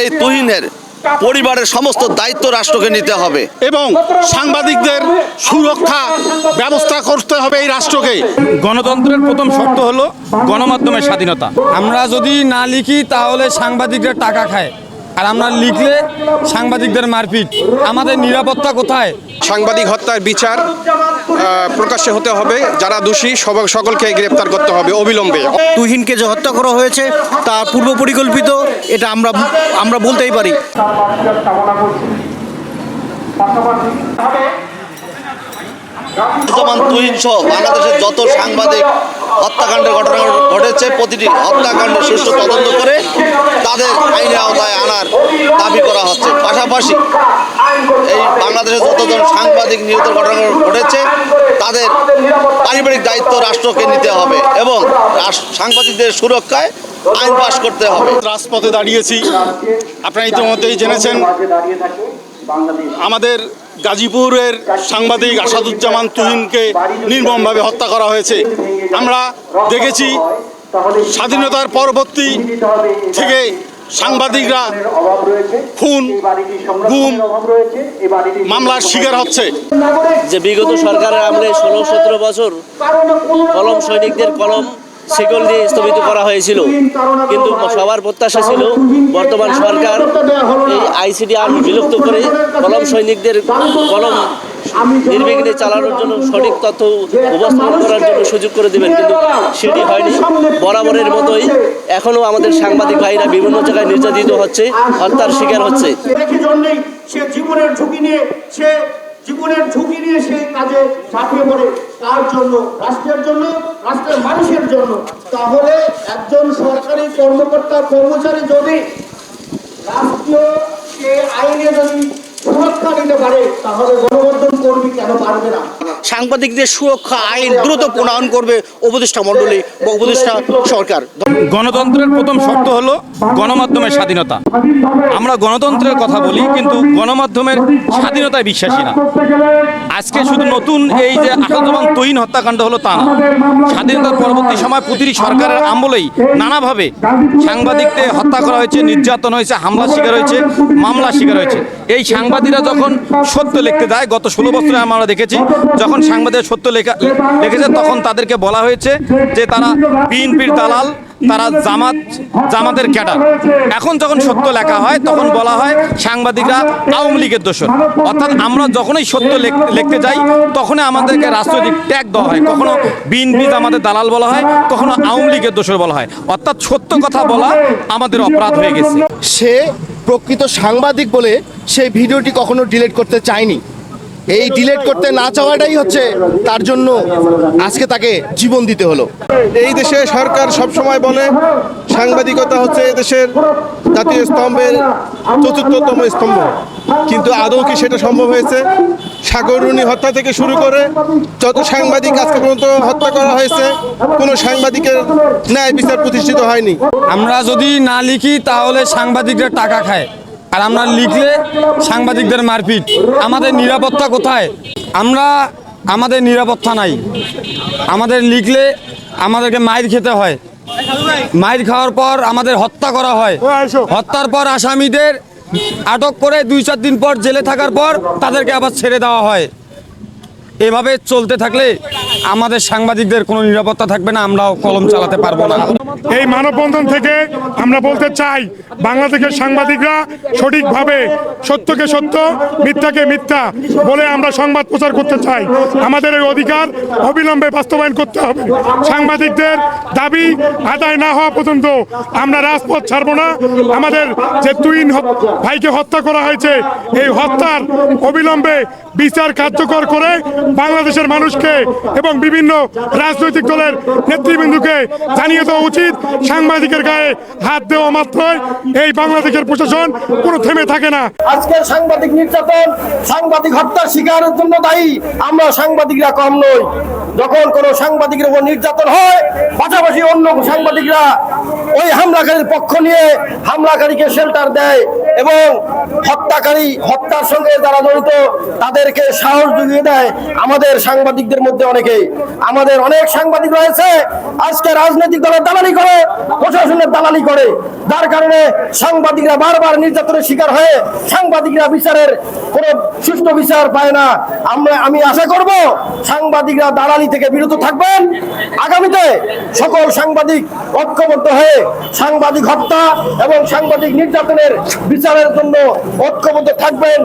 এই তুহিনের পরিবারের সমস্ত দায়িত্ব রাষ্ট্রকে নিতে হবে এবং সাংবাদিকদের সুরক্ষা ব্যবস্থা করতে হবে এই রাষ্ট্রকে। গণতন্ত্রের প্রথম শর্ত হলো গণমাধ্যমের স্বাধীনতা। আমরা যদি না লিখি তাহলে সাংবাদিকরা টাকা খায়, আর আমরা লিখলে সাংবাদিকদের মারপিট। আমাদের নিরাপত্তা কোথায়? সাংবাদিক হত্যার বিচার প্রকাশ্যে হতে হবে, যারা দোষী সকলকে গ্রেপ্তার করতে হবে অবিলম্বে। তুহিনকে যে হত্যা করা হয়েছে তা পূর্ব পরিকল্পিত, এটা আমরা বলতেই পারি। বর্তমান তুহিন সহ বাংলাদেশের যত সাংবাদিক হত্যাকাণ্ডের ঘটনা ঘটেছে, প্রতিটি হত্যাকাণ্ডের সুষ্ঠু তদন্ত করে তাদের আইনের আওতায় আনার দাবি করা হচ্ছে। পাশাপাশি এই বাংলাদেশের যতজন সাংবাদিক নিহতের ঘটনা ঘটেছে তাদের পারিবারিক দায়িত্ব রাষ্ট্রকে নিতে হবে এবং সাংবাদিকদের সুরক্ষায় আইন পাশ করতে হবে। রাজপথে দাঁড়িয়েছি, আপনারা ইতিমধ্যেই জেনেছেন আমাদের গাজীপুরের সাংবাদিক আসাদুজ্জামান তুহিনকে নির্মমভাবে হত্যা করা হয়েছে। আমরা দেখেছি স্বাধীনতার পরবর্তী থেকে সাংবাদিকরা খুন, গুম, মামলার শিকার হচ্ছে। যে বিগত সরকারের আমলে 16-17 বছর কলম সৈনিকদের কলম শিকল দিয়ে স্থগিত করা হয়েছিল, কিন্তু সবার প্রত্যাশা ছিল বর্তমান সরকার এই আইসিডি আইন বিলুপ্ত করে কলম সৈনিকদের কলম নির্বিঘ্নে চালানোর জন্য সঠিক তথ্য উপস্থাপন করার জন্য সুযোগ করে দেবেন, কিন্তু সেটি হয়নি। বরাবরের মতোই এখনও আমাদের সাংবাদিক ভাইরা বিভিন্ন জায়গায় নির্যাতিত হচ্ছে, হত্যার শিকার হচ্ছে। সে জীবনের ঝুঁকি নিয়ে সেই কাজে ঝাঁপিয়ে পড়ে, কার জন্য? রাষ্ট্রের জন্য, রাষ্ট্রের মানুষের জন্য। তাহলে একজন সরকারি কর্মকর্তা কর্মচারী যদি রাষ্ট্রীয় সেই আইনে যদি সুরক্ষা নিতে পারে, তাহলে গণমাধ্যম কর্মী কেন পারবে না? সাংবাদিকদের সুরক্ষা আইন দ্রুত প্রণয়ন করবে উপদেষ্টা মণ্ডলী বা উপদেষ্টা সরকার। গণতন্ত্রের প্রথম শর্ত হলো গণমাধ্যমের স্বাধীনতা। আমরা গণতন্ত্রের কথা বলি, কিন্তু গণমাধ্যমের স্বাধীনতায় বিশ্বাসী না। আজকে শুধু নতুন এই যে আসাদুজ্জামান তুহিন হত্যাকাণ্ড হলো তা না, স্বাধীনতার পরবর্তী সময় প্রতিটি সরকারের আমলেই নানাভাবে সাংবাদিকদের হত্যা করা হয়েছে, নির্যাতন হয়েছে, হামলা শিকার হয়েছে, মামলা শিকার হয়েছে। এই সাংবাদিকরা যখন সত্য লিখতে যায়, গত 16 বছরে আমরা দেখেছি যখন সাংবাদিকরা সত্য লিখেছে তখন তাদেরকে বলা হয়েছে যে তারা বিএনপির দালাল, তারা জামাতের ক্যাডার। এখন যখন সত্য লেখা হয় তখন বলা হয় সাংবাদিকরা আওয়ামী লীগের দোষর। অর্থাৎ আমরা যখনই সত্য লিখতে যাই তখনই আমাদেরকে রাজনৈতিক ট্যাগ দেওয়া হয়, কখনো বিএনপি আমাদের দালাল বলা হয়, কখনো আওয়ামী লীগের দোষর বলা হয়। অর্থাৎ সত্য কথা বলা আমাদের অপরাধ হয়ে গেছে। সে প্রকৃত সাংবাদিক বলে সেই ভিডিওটি কখনো ডিলিট করতে চায়নি। এই ডিলিট করতে না চাওয়াটাই হচ্ছে তার জন্য আজকে তাকে জীবন দিতে হলো। এই দেশে সরকার সবসময় বলে সাংবাদিকতা হচ্ছে দেশের জাতীয় স্তম্ভের ৪র্থতম স্তম্ভ, কিন্তু আদৌ কি সেটা সম্ভব হয়েছে? সাগররুনি হত্যা থেকে শুরু করে যত সাংবাদিক আজকে পর্যন্ত হত্যা করা হয়েছে, কোনো সাংবাদিকের ন্যায় বিচার প্রতিষ্ঠিত হয়নি। আমরা যদি না লিখি তাহলে সাংবাদিকরা টাকা খায়, আর আমরা লিখলে সাংবাদিকদের মারপিট। আমাদের নিরাপত্তা কোথায়? আমাদের নিরাপত্তা নাই। আমাদের লিখলে আমাদেরকে মাইর খেতে হয়, মাইর খাওয়ার পর আমাদের হত্যা করা হয়, হত্যার পর আসামিদের আটক করে 2-4 দিন পর জেলে থাকার পর তাদেরকে আবার ছেড়ে দেওয়া হয়। এভাবে চলতে থাকলে আমাদের সাংবাদিকদের কোনো নিরাপত্তা থাকবে না, আমরাও কলম চালাতে পারবো না। এই মানববন্ধন থেকে আমরা বলতে চাই, বাংলাদেশের সাংবাদিকরা সঠিকভাবে সত্যকে সত্য, মিথ্যাকে মিথ্যা বলে আমরা সংবাদ প্রচার করতে চাই। আমাদের এই অধিকার অবিলম্বে বাস্তবায়ন করতে হবে। সাংবাদিকদের দাবি আদায় না হওয়া পর্যন্ত আমরা রাজপথ ছাড়বো না। আমাদের যে তুহিন ভাইকে হত্যা করা হয়েছে, এই হত্যার অবিলম্বে বিচার কার্যকর করে বাংলাদেশের মানুষকে এবং বিভিন্ন রাজনৈতিক দলের নেতৃবৃন্দকে জানিয়ে দেওয়া উচিত, সাংবাদিকের গায়ে হাত দেওয়া মাত্রই এই বাংলাদেশের প্রশাসন কোনো থেমে থাকে না। আজকের সাংবাদিক নির্যাতন, সাংবাদিক হত্যার শিকারের জন্য দায়ী আমরা সাংবাদিকরা কম নই। যখন কোনো সাংবাদিকের উপর নির্যাতন হয়, পাশাপাশি অন্য সাংবাদিকরা ওই হামলাকারীর পক্ষ নিয়ে হামলাকারীকে শেল্টার দেয়, এবং হত্যার সঙ্গে যারা জড়িত তাদেরকে সাহস জুগিয়ে দেয় আমাদের সাংবাদিকদের মধ্যে অনেকেই। আমাদের অনেক সাংবাদিক রয়েছে আজকে রাজনৈতিক দলের দালালি করে, প্রশাসনের দালালি করে, যার কারণে সাংবাদিকরা বারবার নির্যাতনের শিকার হয়ে সাংবাদিকরা বিচারের কোনো সুষ্ঠু বিচার পায় না। আমি আশা করব সাংবাদিকরা দালালি থেকে বিরত থাকবেন। আগামীতে সকল সাংবাদিক ঐক্যবদ্ধ হয়ে সাংবাদিক হত্যা এবং সাংবাদিক নির্যাতনের বিচারের জন্য ঐক্যবদ্ধ থাকবেন।